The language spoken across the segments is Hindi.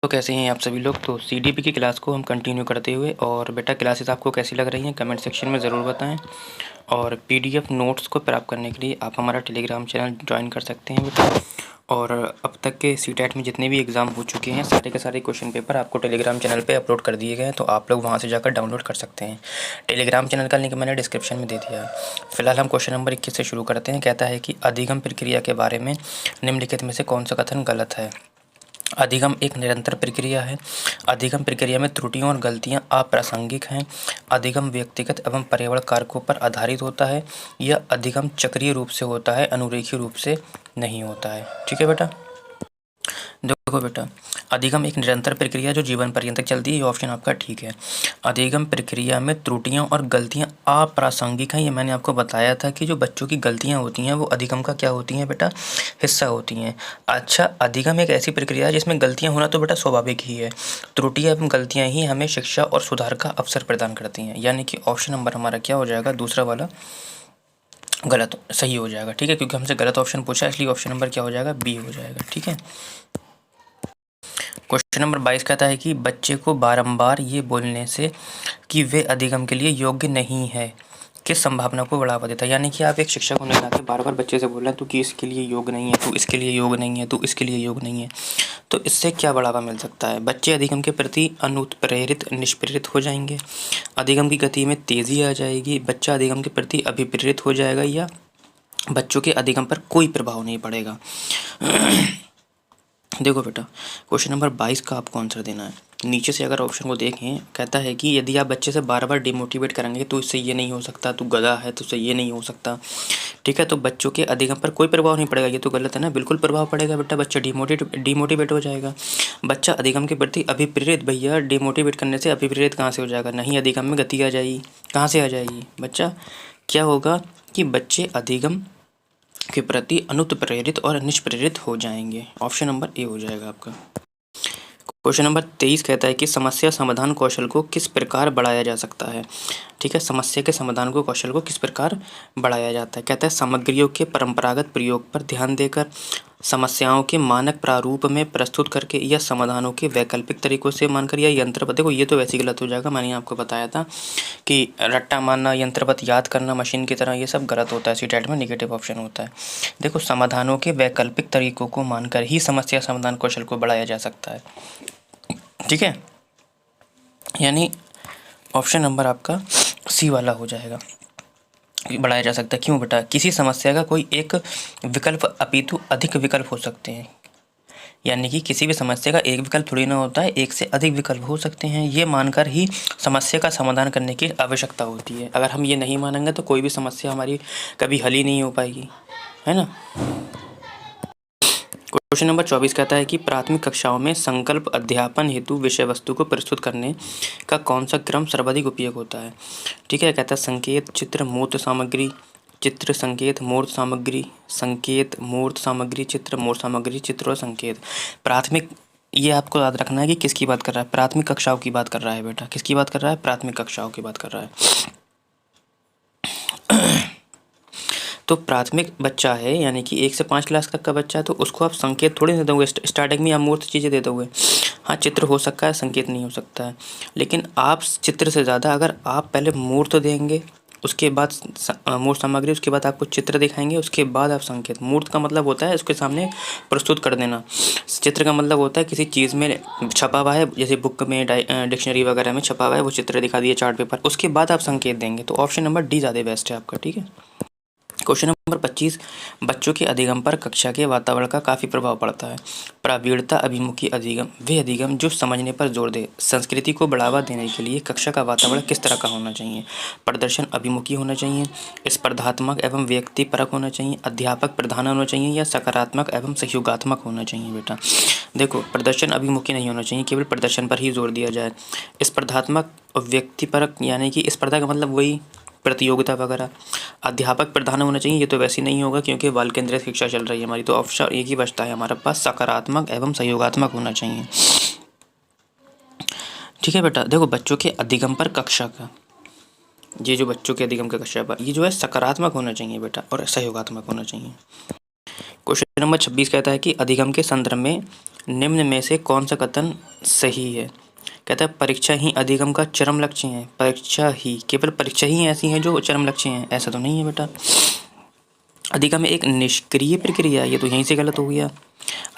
तो कैसे हैं आप सभी लोग। तो सीडीपी की क्लास को हम कंटिन्यू करते हुए, और बेटा क्लासेस आपको कैसी लग रही हैं कमेंट सेक्शन में ज़रूर बताएं। और पीडीएफ नोट्स को प्राप्त करने के लिए आप हमारा टेलीग्राम चैनल ज्वाइन कर सकते हैं बेटा। और अब तक के सीटेट में जितने भी एग्ज़ाम हो चुके हैं सारे के सारे क्वेश्चन पेपर आपको टेलीग्राम चैनल पे अपलोड कर दिए गए हैं, तो आप लोग वहाँ से जाकर डाउनलोड कर सकते हैं। टेलीग्राम चैनल का लिंक मैंने डिस्क्रिप्शन में दे दिया है। फिलहाल हम क्वेश्चन नंबर 21 से शुरू करते हैं। कहता है कि अधिगम प्रक्रिया के बारे में निम्नलिखित में से कौन सा कथन गलत है। अधिगम एक निरंतर प्रक्रिया है। अधिगम प्रक्रिया में त्रुटियों और गलतियां अप्रासंगिक हैं। अधिगम व्यक्तिगत एवं पर्यावरण कारकों पर आधारित होता है। यह अधिगम चक्रीय रूप से होता है, अनुरेखीय रूप से नहीं होता है। ठीक है बेटा। देखो बेटा, अधिगम एक निरंतर प्रक्रिया जो जीवन पर्यंत चलती है, ये ऑप्शन आपका ठीक है। अधिगम प्रक्रिया में त्रुटियां और गलतियां अप्रासंगिक हैं। ये मैंने आपको बताया था कि जो बच्चों की गलतियां होती हैं वो अधिगम का क्या होती हैं बेटा, हिस्सा होती हैं। अच्छा, अधिगम एक ऐसी प्रक्रिया है जिसमें गलतियां होना तो बेटा स्वाभाविक ही है। त्रुटियां एवं गलतियां ही हमें शिक्षा और सुधार का अवसर प्रदान करती हैं। यानी कि ऑप्शन नंबर हमारा क्या हो जाएगा, दूसरा वाला गलत सही हो जाएगा। ठीक है, क्योंकि हमसे गलत ऑप्शन पूछा इसलिए ऑप्शन नंबर क्या हो जाएगा, बी हो जाएगा। ठीक है। क्वेश्चन नंबर 22 कहता है कि बच्चे को बारंबार ये बोलने से कि वे अधिगम के लिए योग्य नहीं है किस संभावना को बढ़ावा देता है। यानी कि आप एक शिक्षक होने के नाते बार बार बच्चे से बोल रहे हैं तू कि इसके लिए योग्य नहीं है, तू इसके लिए योग्य नहीं है, तू इसके लिए योग्य नहीं है, तो इससे क्या बढ़ावा मिल सकता है। बच्चे अधिगम के प्रति अनुत्प्रेरित निष्प्रेरित हो जाएंगे, अधिगम की गति में तेज़ी आ जाएगी, बच्चा अधिगम के प्रति अभिप्रेरित हो जाएगा, या बच्चों के अधिगम पर कोई प्रभाव नहीं पड़ेगा। देखो बेटा, क्वेश्चन नंबर 22 का आपको आंसर देना है। नीचे से अगर ऑप्शन को देखें, कहता है कि यदि आप बच्चे से बार बार डिमोटिवेट करेंगे तो इससे ये नहीं हो सकता, तू गधा है तो इससे ये नहीं हो सकता। ठीक है, तो बच्चों के अधिगम पर कोई प्रभाव नहीं पड़ेगा, ये तो गलत है ना। बिल्कुल प्रभाव पड़ेगा बेटा, बच्चा डिमोटिवेट हो जाएगा। बच्चा अधिगम के प्रति अभिप्रेरित, भैया डिमोटिवेट करने से अभिप्रेरित कहाँ से हो जाएगा, नहीं अधिगम में गति आ जाएगी। कहाँ से आ जाएगी बच्चा, क्या होगा कि बच्चे अधिगम के प्रति अनुत्प्रेरित और निष्प्रेरित हो जाएंगे। ऑप्शन नंबर ए हो जाएगा आपका। क्वेश्चन नंबर 23 कहता है कि समस्या समाधान कौशल को किस प्रकार बढ़ाया जा सकता है। ठीक है, समस्या के समाधान को कौशल को किस प्रकार बढ़ाया जाता है। कहता है सामग्रियों के परंपरागत प्रयोग पर ध्यान देकर, समस्याओं के मानक प्रारूप में प्रस्तुत करके, या समाधानों के वैकल्पिक तरीकों से मानकर, या यंत्रपत। देखो ये तो वैसे ही गलत हो जाएगा, मैंने आपको बताया था कि रट्टा मारना, यंत्रपत याद करना मशीन की तरह, ये सब गलत होता है। सीटेट में निगेटिव ऑप्शन होता है। देखो, समाधानों के वैकल्पिक तरीकों को मानकर ही समस्या समाधान कौशल को बढ़ाया जा सकता है। ठीक है, यानी ऑप्शन नंबर आपका सी वाला हो जाएगा, बढ़ाया जा सकता है। क्यों बेटा, किसी समस्या का कोई एक विकल्प अपितु अधिक विकल्प हो सकते हैं। यानी कि किसी भी समस्या का एक विकल्प थोड़ी ना होता है, एक से अधिक विकल्प हो सकते हैं। ये मानकर ही समस्या का समाधान करने की आवश्यकता होती है। अगर हम ये नहीं मानेंगे तो कोई भी समस्या हमारी कभी हल ही नहीं हो पाएगी, है ना। क्वेश्चन नंबर 24 कहता है कि प्राथमिक कक्षाओं में संकल्प अध्यापन हेतु विषय वस्तु को प्रस्तुत करने का कौन सा क्रम सर्वाधिक उपयोग होता है। ठीक है, कहता है संकेत, चित्र, मूर्त सामग्री, चित्र, संकेत, मूर्त सामग्री, संकेत, मूर्त सामग्री, चित्र, मूर्त सामग्री, चित्र और संकेत। प्राथमिक, ये आपको याद रखना है कि किसकी बात कर रहा है, प्राथमिक कक्षाओं की बात कर रहा है बेटा। किसकी बात कर रहा है, प्राथमिक कक्षाओं की बात कर रहा है। तो प्राथमिक बच्चा है, यानी कि 1 से 5 क्लास तक का बच्चा है, तो उसको आप संकेत थोड़ी दे दोगे, स्टार्टिंग में आप मूर्त चीज़ें दे दोगे। हाँ, चित्र हो सकता है, संकेत नहीं हो सकता है। लेकिन आप चित्र से ज़्यादा अगर आप पहले मूर्त देंगे, उसके बाद मूर्त सामग्री, उसके बाद आपको चित्र दिखाएंगे, उसके बाद आप संकेत। मूर्त का मतलब होता है उसके सामने प्रस्तुत कर देना। चित्र का मतलब होता है किसी चीज़ में छपा हुआ है, जैसे बुक में, डिक्शनरी वगैरह में छपा हुआ है, वो चित्र दिखा दिए चार्ट पेपर, उसके बाद आप संकेत देंगे। तो ऑप्शन नंबर डी ज़्यादा बेस्ट है आपका। ठीक है। क्वेश्चन नंबर 25, बच्चों के अधिगम पर कक्षा के वातावरण का काफ़ी प्रभाव पड़ता है। प्रवीणता अभिमुखी अधिगम, वे अधिगम जो समझने पर जोर दे। संस्कृति को बढ़ावा देने के लिए कक्षा का वातावरण किस तरह का होना चाहिए। प्रदर्शन अभिमुखी होना चाहिए, स्पर्धात्मक एवं व्यक्तिपरक होना चाहिए, अध्यापक प्रधान होना चाहिए, या सकारात्मक एवं सहयोगात्मक होना चाहिए बेटा। देखो, प्रदर्शन अभिमुखी नहीं होना चाहिए, केवल प्रदर्शन पर ही जोर दिया जाए। स्पर्धात्मक और व्यक्तिपरक, यानी कि स्पर्धा का मतलब वही प्रतियोगिता वगैरह। अध्यापक प्रधान होना चाहिए, ये तो वैसे नहीं होगा क्योंकि बाल केंद्रित शिक्षा चल रही है हमारी, तो ऑप्शन एक ही बचता है हमारे पास, सकारात्मक एवं सहयोगात्मक होना चाहिए। ठीक है बेटा, देखो बच्चों के अधिगम पर कक्षा का, ये जो बच्चों के अधिगम का कक्षा पर, ये जो है सकारात्मक होना चाहिए बेटा और सहयोगात्मक होना चाहिए। क्वेश्चन नंबर 26 कहता है कि अधिगम के संदर्भ में निम्न में से कौन सा कथन सही है? कहता है परीक्षा ही अधिगम का चरम लक्ष्य है। परीक्षा ही, केवल परीक्षा ही ऐसी है जो चरम लक्ष्य है, ऐसा तो नहीं है बेटा। अधिगम एक निष्क्रिय प्रक्रिया, ये तो यहीं से गलत हो गया,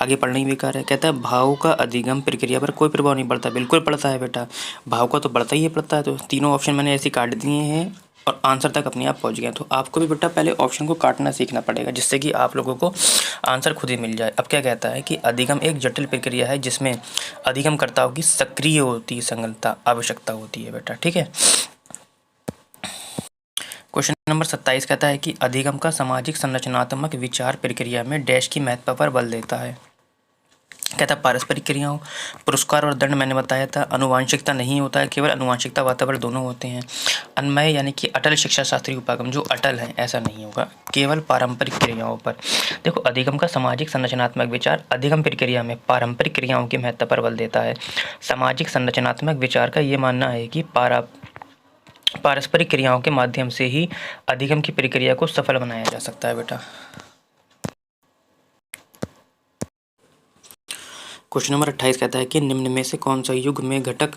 आगे पढ़ना ही बेकार है। कहता है भाव का अधिगम प्रक्रिया पर कोई प्रभाव नहीं पड़ता, बिल्कुल पड़ता है बेटा, भाव का तो पड़ता ही है, पड़ता है। तो तीनों ऑप्शन मैंने ऐसे काट दिए हैं और आंसर तक अपने आप पहुंच गया। तो आपको भी बेटा पहले ऑप्शन को काटना सीखना पड़ेगा, जिससे कि आप लोगों को आंसर खुद ही मिल जाए। अब क्या कहता है कि अधिगम एक जटिल प्रक्रिया है जिसमें अधिगमकर्ताओं की सक्रिय होती है संगतता आवश्यकता होती है बेटा, ठीक है। क्वेश्चन नंबर 27 कहता है कि अधिगम का सामाजिक संरचनात्मक विचार प्रक्रिया में डैश की महत्व पर बल देता है। कहता है पारस्परिक क्रियाओं, पुरस्कार और दंड मैंने बताया था, अनुवांशिकता नहीं होता है, केवल अनुवांशिकता वातावरण दोनों होते हैं। अन्वय यानी कि अटल शिक्षा शास्त्री उपागम जो अटल है ऐसा नहीं होगा, केवल पारंपरिक क्रियाओं पर। देखो अधिगम का सामाजिक संरचनात्मक विचार अधिगम प्रक्रिया में पारंपरिक क्रियाओं के महत्व पर बल देता है। सामाजिक संरचनात्मक विचार का ये मानना है कि पारस्परिक क्रियाओं के माध्यम से ही अधिगम की प्रक्रिया को सफल बनाया जा सकता है बेटा। क्वेश्चन नंबर 28 कहता है कि निम्न में से कौन सा युग्म घटक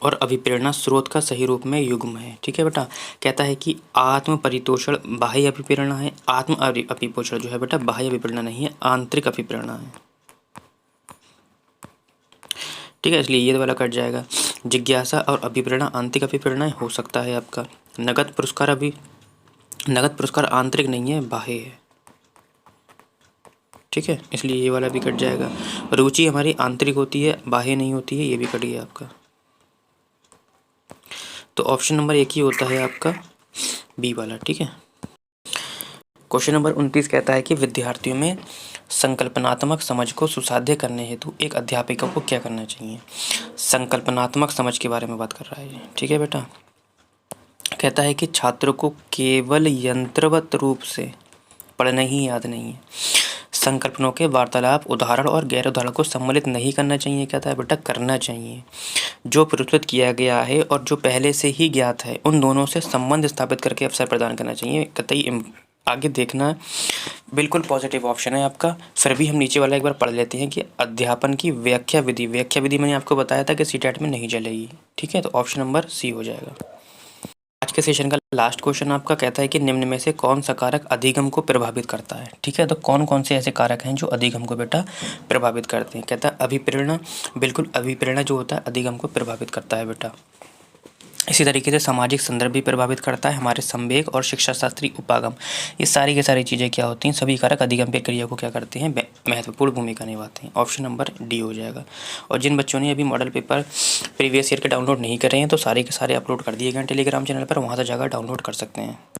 और अभिप्रेरणा स्रोत का सही रूप में युग्म है। ठीक है बेटा, कहता है कि आत्म परितोषण बाह्य अभिप्रेरणा है, आत्म अभिपोषण जो है बेटा बाह्य अभिप्रेरणा नहीं है, आंतरिक अभिप्रेरणा है। ठीक है, इसलिए ये वाला कट जाएगा। जिज्ञासा और अभिप्रेरणा आंतरिक अभिप्रेरणा हो सकता है आपका। नगद पुरस्कार आंतरिक नहीं है, बाह्य है। ठीक है, इसलिए ये वाला भी कट जाएगा। रुचि हमारी आंतरिक होती है, बाह्य नहीं होती है, ये भी कट गया आपका। तो ऑप्शन नंबर 1 ही होता है आपका बी वाला। ठीक है, क्वेश्चन नंबर 29 कहता है कि विद्यार्थियों में संकल्पनात्मक समझ को सुसाध्य करने हेतु एक अध्यापिका को क्या करना चाहिए। संकल्पनात्मक समझ के बारे में बात कर रहा है। ठीक है बेटा, कहता है कि छात्रों को केवल यंत्रवत रूप से पढ़ना ही याद नहीं है, संकल्पनों के वार्तालाप उदाहरण और गैर उदाहरण को सम्मिलित नहीं करना चाहिए। कहता है बेटा करना चाहिए। जो प्रस्तुत किया गया है और जो पहले से ही ज्ञात है उन दोनों से संबंध स्थापित करके अवसर प्रदान करना चाहिए। कतई आगे देखना, बिल्कुल पॉजिटिव ऑप्शन है आपका। फिर भी हम नीचे वाला एक बार पढ़ लेते हैं कि अध्यापन की व्याख्या विधि मैंने आपको बताया था कि सीटेट में नहीं चलेगी। ठीक है, तो ऑप्शन नंबर सी हो जाएगा। आज के सेशन का लास्ट क्वेश्चन आपका कहता है कि निम्न में से कौन सा कारक अधिगम को प्रभावित करता है। ठीक है, तो कौन कौन से ऐसे कारक हैं जो अधिगम को बेटा प्रभावित करते हैं। कहता है अभिप्रेरणा, बिल्कुल अभिप्रेरणा जो होता है अधिगम को प्रभावित करता है बेटा। इसी तरीके से सामाजिक संदर्भ भी प्रभावित करता है, हमारे संवेग और शिक्षा शास्त्री उपागम, ये सारी की सारी चीज़ें क्या होती हैं, सभी कारक अधिगम प्रक्रिया को क्या करते हैं, महत्वपूर्ण भूमिका निभाते हैं। ऑप्शन नंबर डी हो जाएगा। और जिन बच्चों ने अभी मॉडल पेपर प्रीवियस ईयर के डाउनलोड नहीं कर रहे हैं तो सारे के सारे अपलोड कर दिए गए हैं टेलीग्राम चैनल पर, वहाँ से जाकर डाउनलोड कर सकते हैं।